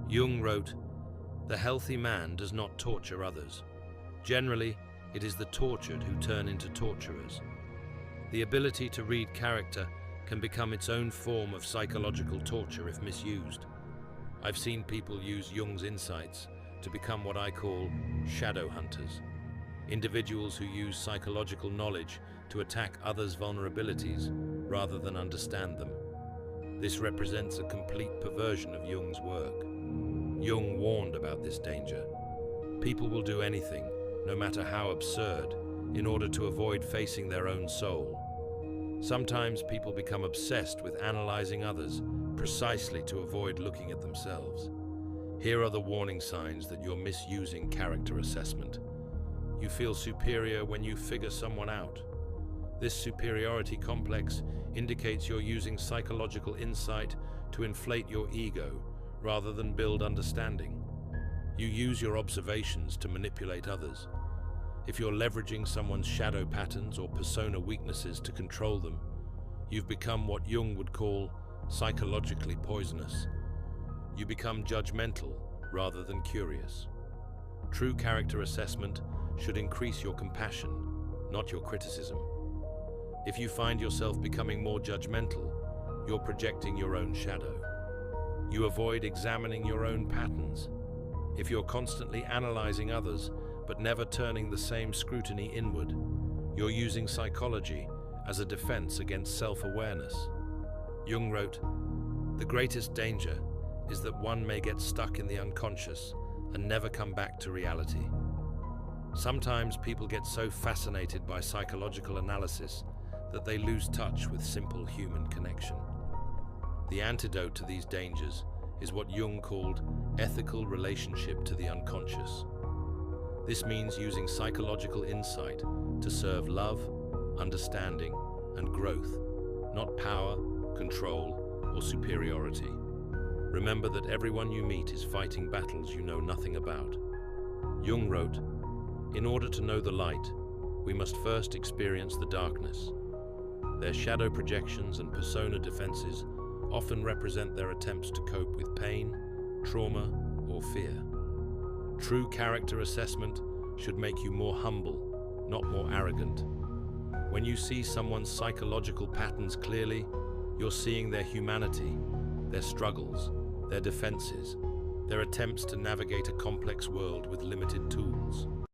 Jung wrote, "The healthy man does not torture others. Generally, it is the tortured who turn into torturers." The ability to read character can become its own form of psychological torture if misused. I've seen people use Jung's insights to become what I call shadow hunters, individuals who use psychological knowledge to attack others' vulnerabilities rather than understand them. This represents a complete perversion of Jung's work. Jung warned about this danger. People will do anything, no matter how absurd, in order to avoid facing their own soul. Sometimes people become obsessed with analyzing others precisely to avoid looking at themselves. Here are the warning signs that you're misusing character assessment. You feel superior when you figure someone out. This superiority complex indicates you're using psychological insight to inflate your ego rather than build understanding. You use your observations to manipulate others. If you're leveraging someone's shadow patterns or persona weaknesses to control them, you've become what Jung would call psychologically poisonous. You become judgmental rather than curious. True character assessment should increase your compassion, not your criticism. If you find yourself becoming more judgmental, you're projecting your own shadow. You avoid examining your own patterns. If you're constantly analyzing others, but never turning the same scrutiny inward, you're using psychology as a defense against self-awareness. Jung wrote, "The greatest danger is that one may get stuck in the unconscious and never come back to reality." Sometimes people get so fascinated by psychological analysis that they lose touch with simple human connection. The antidote to these dangers is what Jung called ethical relationship to the unconscious. This means using psychological insight to serve love, understanding, and growth, not power, control, or superiority. Remember that everyone you meet is fighting battles you know nothing about. Jung wrote, "In order to know the light, we must first experience the darkness." Their shadow projections and persona defenses often represent their attempts to cope with pain, trauma, or fear. True character assessment should make you more humble, not more arrogant. When you see someone's psychological patterns clearly, you're seeing their humanity, their struggles, their defenses, their attempts to navigate a complex world with limited tools.